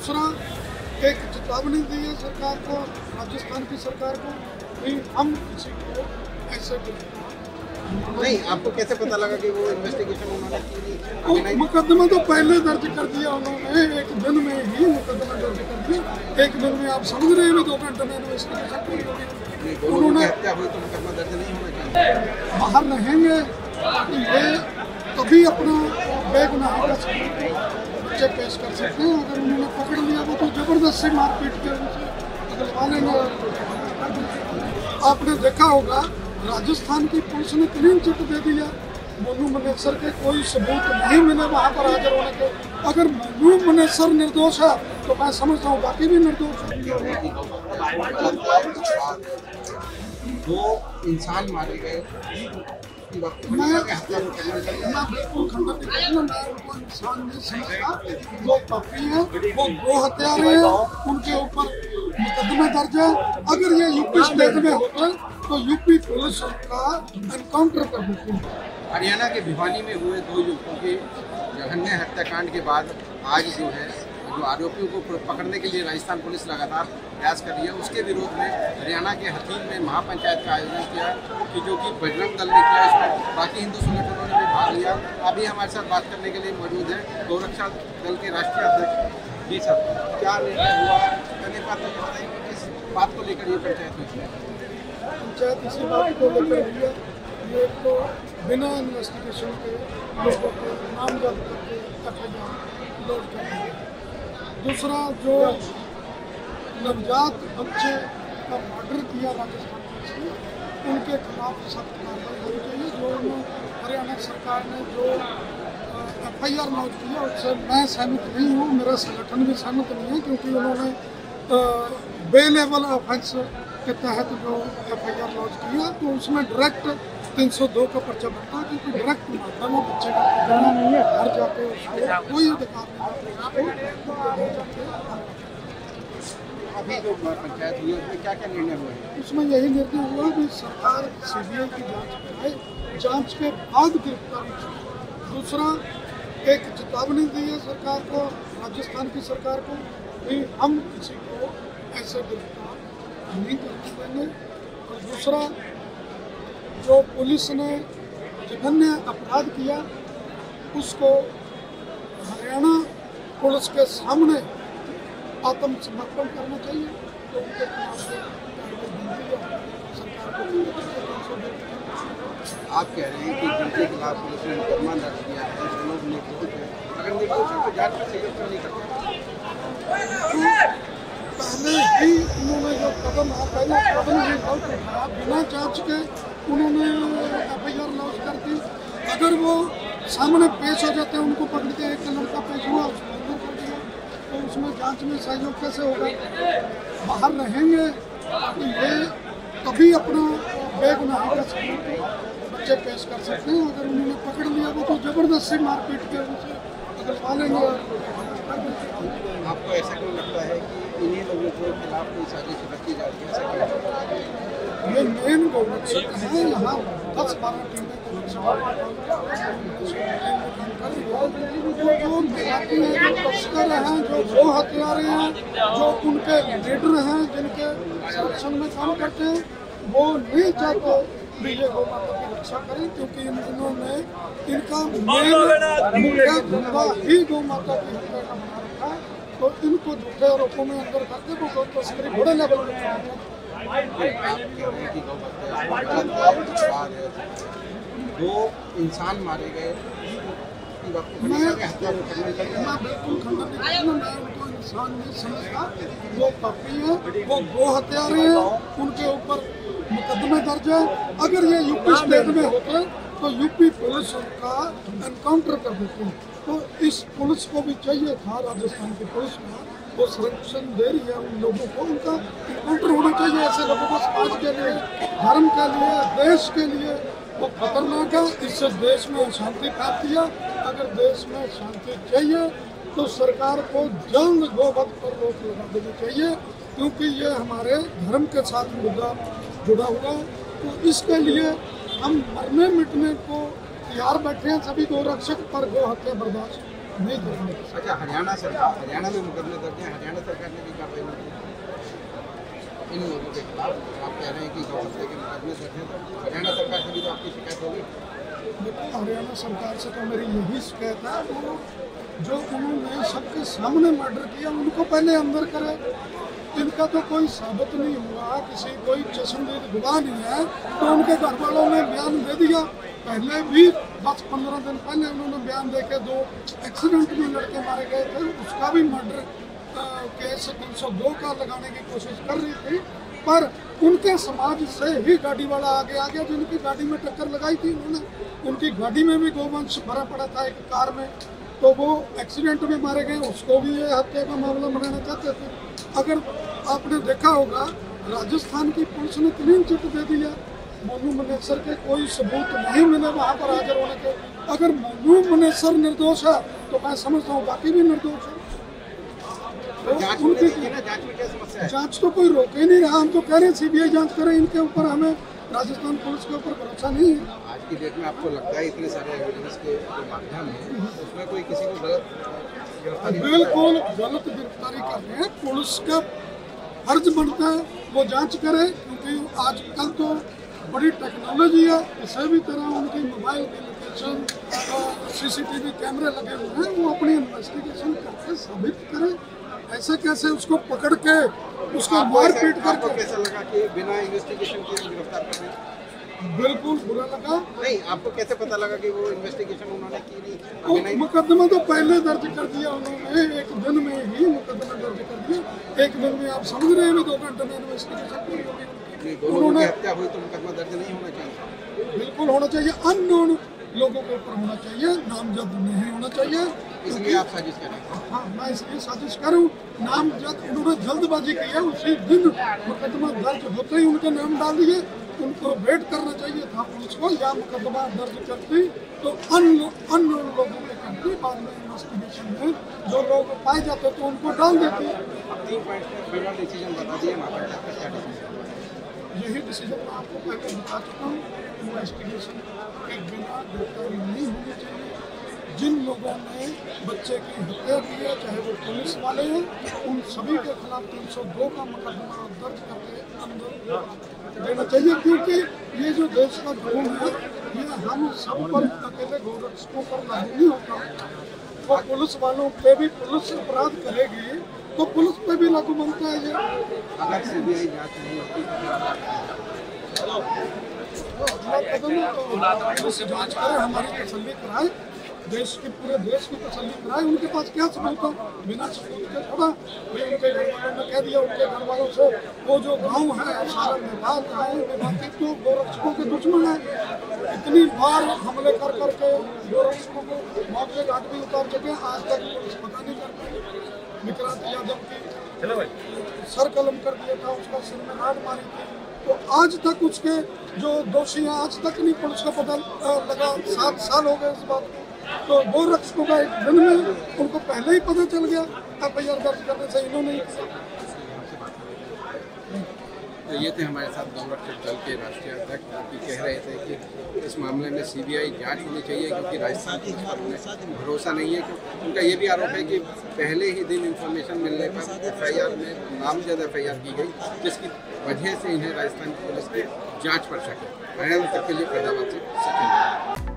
दूसरा एक चेतावनी दी है सरकार को, राजस्थान की सरकार को, कि हम किसी को ऐसे नहीं। आपको कैसे पता लगा कि वो इन्वेस्टिगेशन उन्होंने की नहीं? मुकदमा तो पहले दर्ज कर दिया उन्होंने, एक दिन में ही मुकदमा दर्ज कर दिया। एक दिन में आप समझ रहे हैं 2 घंटे में इन्वेस्टिगेशन पूरी होगी। उन्होंने हत्या हुई तो मुकदमा दर्ज नहीं होना चाहिए। बाहर रहेंगे तो ये कभी अपना बेगुनाही का बच्चे पेश कर सकते हैं। अगर उन्होंने पकड़ लिया वो तो जबरदस्ती मारपीट के उनसे निकलवा लेंगे। आपने देखा होगा राजस्थान की पुलिस ने क्लीन चिट दे दिया। मोनू मनेसर के कोई सबूत नहीं मिले वहाँ पर हाजिर होने के। अगर मोनू मनेसर निर्दोष है तो मैं समझता हूँ बाकी भी निर्दोष है। 2 इंसान मारे गए। मैं बिल्कुल खंडन नहीं करूँगा। मैं उनको इंसान नहीं समझता। वो पापी हैं, वो 2 हत्यारे हैं, उनके ऊपर मुकदमे दर्ज है। अगर ये यूपी स्टेट में होते तो यूपी पुलिस का एनकाउंटर कर देती है। हरियाणा के भिवानी में हुए 2 युवकों के जघन्य हत्याकांड के बाद आज जो है जो आरोपियों को पकड़ने के लिए राजस्थान पुलिस लगातार प्रयास कर रही है, उसके विरोध में हरियाणा के हथीन में महापंचायत का आयोजन किया कि जो कि बजरंग दल ने किया। इसमें बाकी हिंदू संगठनों ने भी भाग लिया। अभी हमारे साथ बात करने के लिए मौजूद है गौरक्षा दल के राष्ट्रीय अध्यक्ष। जी सर, क्या निर्णय हुआ? पहले बात तो बताइए किस बात को लेकर ये पंचायत हुई? पंचायत इसी बात को लेकर हुई है। ये तो बिना इन्वेस्टिगेशन के लोगों को नामजद करके FIR लॉन्च कर दिया। दूसरा जो नवजात बच्चे का मर्डर किया राजस्थान पुलिस ने, उनके खिलाफ सख्त कार्रवाई होनी चाहिए। जो हरियाणा सरकार ने जो FIR लॉन्च किया उससे मैं सहमत नहीं हूँ, मेरा संगठन भी सहमत नहीं है, क्योंकि उन्होंने बेलेवल ऑफेंस के तहत जो FIR लॉन्च किया तो उसमें डायरेक्ट 302 का पर्चा बनता है, क्योंकि डायरेक्ट मारता है बच्चे का पकड़ना नहीं है। घर जाके उसको कोई अधिकार नहीं। अभी जो पंचायत हुई उसमें क्या क्या निर्णय हुए? उसमें यही निर्णय हुआ कि सरकार CBI की जांच कराए, जांच के बाद गिरफ्तारी की। दूसरा एक चेतावनी दी है सरकार को, राजस्थान की सरकार को, कि हम किसी को ऐसे गिरफ्तार नहीं करने देंगे। और दूसरा जो पुलिस ने जघन्य अपराध किया उसको हरियाणा पुलिस के सामने आत्मसमर्पण करना चाहिए। तो उनके खिलाफ सरकार को आप कह रहे हैं कि जिनके खिलाफ पुलिस ने मुकदमा दर्ज किया है जो लोग निर्दोष हैं, अगर निर्दोषों को जांच में से क्यों नहीं करते? पहले ही उन्होंने जो कदम ही गलत उठाया, बिना जांच के उन्होंने FIR लॉन्च कर दी। अगर वो सामने पेश हो जाते हैं, उनको पकड़ के एक लड़का पेश हुआ उसको अंदर कर दिया, तो उसमें जांच में सहयोग कैसे होगा? बाहर रहेंगे तो ये कभी अपना बेगुनाही का बच्चे पेश कर सकते हैं। अगर उन्होंने पकड़ लिया वो तो जबरदस्ती मारपीट के उनसे निकलवा लेंगे। आपको ऐसा क्यों लगता है कि इन्हीं लोगों के खिलाफ कोई साजिश रखी जा रही है? ये मेन गौरक्षक है। यहाँ 10-12 टीमें जो तस्कर हैं, जो हथियारे हैं, जो उनके लीडर हैं, जिनके संरक्षण में काम करते हैं, वो नहीं चाहते भी ये गौ माता की रक्षा करें, क्योंकि इन दिनों में इनका मुख्य धंधा ही गौ माता की हत्या का बना रखा है। तो इनको झूठे आरोपों में अंदर करके वो गौ तस्करी बड़े लेवल पर 2 इंसान मारे गए। मैं बिल्कुल खंडन नहीं करूँगा। मैं उनको इंसान नहीं समझता। वो पापी हैं, वो 2 हत्यारे हैं, उनके ऊपर मुकदमे दर्ज है। अगर ये यूपी स्टेट में होते तो यूपी पुलिस का एनकाउंटर कर देती। तो इस पुलिस को भी चाहिए था, राजस्थान की पुलिस का, वो संरक्षण दे रही है उन लोगों को, उनका एनकाउंटर होना चाहिए। ऐसे लोगों को समाज के लिए, धर्म के लिए, देश के लिए वो खतरनाक है। इससे देश में शांति फैलती है। अगर देश में शांति चाहिए तो सरकार को जल्द गोवध पर रोक लगा देनी चाहिए, क्योंकि ये हमारे धर्म के साथ मुद्दा जुड़ा हुआ है। तो इसके लिए हम मरने मिटने को तैयार बैठे हैं सभी गौरक्षक, पर गौ हत्या बर्दाश्त नहीं करेंगे। अच्छा, हरियाणा में मुकदमे दर्ज हैं, हरियाणा सरकार ने भी कार्रवाई नहीं की इन लोगों के खिलाफ। आप कह रहे हैं कि गौ हत्या के मुकदमे दर्ज हैं, तो हरियाणा सरकार से भी तो आपकी शिकायत होगी। देखो, हरियाणा सरकार से तो मेरी यही शिकायत है, वो जो उन्होंने सबके सामने मर्डर किया उनको पहले अंदर करे। इनका तो कोई साबित नहीं हुआ, किसी कोई चश्मदीद गवाह नहीं है, तो उनके घर वालों ने बयान दे दिया। पहले भी 10-15 दिन पहले उन्होंने बयान दे के 2 एक्सीडेंट में लड़के मारे गए थे, उसका भी मर्डर केस 302 का लगाने की कोशिश कर रही थी, पर उनके समाज से ही गाड़ी वाला आगे आ गया जिनकी गाड़ी में टक्कर लगाई थी उन्होंने। उनकी गाड़ी में भी गोवंश भरा पड़ा था एक कार में, तो वो एक्सीडेंट में मारे गए, उसको भी ये हत्या का मामला बनाना चाहते थे। अगर आपने देखा होगा, राजस्थान की पुलिस ने क्लीन चिट दे दिया। मोनू मनेसर के कोई सबूत नहीं मिले वहाँ पर हाजिर होने के। अगर मोनू मनेसर निर्दोष है तो मैं समझता हूँ बाकी भी निर्दोष है। तो उनकी जांच तो कोई रोक ही नहीं रहा। हम तो कह रहे हैं सीबीआई जांच करे इनके ऊपर, हमें राजस्थान पुलिस के ऊपर भरोसा नहीं है। आज की डेट में आपको लगता है इतने सारे एविडेंस के माध्यम में उसमें कोई किसी को गलत गिरफ्तारी? बिल्कुल गलत गिरफ्तारी कर रहे हैं। पुलिस का फर्ज बनता है वो जांच करे, क्योंकि आजकल तो बड़ी टेक्नोलॉजी है, किसी भी तरह उनकी मोबाइल की लोकेशन, सीसीटीवी कैमरे लगे हुए हैं, वो अपनी इन्वेस्टिगेशन करके साबित करे। ऐसे कैसे उसको पकड़ के उसको मारपीट आपको करके? कैसा लगा कि बिना इन्वेस्टिगेशन के गिरफ्तार कर रहे हैं? बिल्कुल बुरा लगा। नहीं, आपको कैसे पता लगा कि वो इन्वेस्टिगेशन उन्होंने की वो नहीं? मुकदमा तो पहले दर्ज कर दिया उन्होंने, एक दिन में ही मुकदमा दर्ज कर दिया। एक दिन में आप समझ रहे हैं 2 घंटे में इन्वेस्टिगेशन पूरी होगी। दोनों लोगों की हत्या हुई तो मुकदमा दर्ज नहीं होना चाहिए? बिल्कुल होना चाहिए, अननोन लोगों के ऊपर होना चाहिए, नामजद नहीं होना चाहिए। इसलिए आप साजिश करें? हाँ, मैं इसलिए साजिश करूँ। नामजद उन्होंने जल्दबाजी की है, उसी दिन मुकदमा दर्ज होते ही उनके नाम डाल दिए। उनको वेट करना चाहिए था पुलिस को, या मुकदमा दर्ज करती तो अननोन लोगों के करती, बाद में इन्वेस्टिगेशन में जो लोग पाए जाते तो उनको डाल देती। 3 पॉइंट में फाइनल डिसीजन बता दिए महाराष्ट्र का, क्या डिसीजन? यही डिसीजन मैं आपको पहले बता चुका हूँ। इन्वेस्टिगेशन के बिना गिरफ्तारी नहीं होनी चाहिए। जिन लोगों ने बच्चे की हत्या की है, चाहे वो पुलिस वाले हैं, उन सभी के खिलाफ 302 का मुकदमा दर्ज करके अंदर देना चाहिए, क्योंकि ये जो देश का कानून है ये हम सब पर, अकेले गोरक्षकों पर लागू नहीं होता। वो पुलिस वालों पे भी, पुलिस अपराध करेगी तो पुलिस पे भी लागू बनता है ये। अगर सीबीआई जांच नहीं होती अगला कदम तो पुलिस जांच करे, हमारी तसल्ली कराए, देश के पूरे देश की तसल्ली कराए। उनके पास क्या सबूत हो? बिना सबूत के थोड़ा उनके घर वालों ने कह दिया, उनके घर वालों से वो जो गांव है सारा नेपाल गाँव निवासी तो गोरक्षकों के दुश्मन है। इतनी बार हमले कर करके गोरक्षकों को मौत के घाट भी उतार चुके हैं, आज तक पुलिस पता नहीं कर पाई। विक्रांत यादव की सर कलम कर दिया था, उसका सिर में राड मारी थी, तो आज तक उसके जो दोषी हैं आज तक नहीं पुलिस को पता लगा। 7 साल हो गए इस बात को। तो गोरक्षकों का एक दिन में उनको पहले ही पता चल गया, FIR दर्ज करने से इन्होंने ही किया। तो ये थे हमारे साथ गौरक्षक दल के राष्ट्रीय अध्यक्ष, जो कह रहे थे कि इस मामले में सीबीआई जांच होनी चाहिए, क्योंकि राजस्थान पुलिस पर उन्हें भरोसा नहीं है। उनका ये भी आरोप है कि पहले ही दिन इंफॉर्मेशन मिलने पर FIR में नामजद FIR की गई, जिसकी वजह से इन्हें राजस्थान पुलिस की जाँच पर शक है। हरियाणा तक के लिए फैजाबाद से सचिन।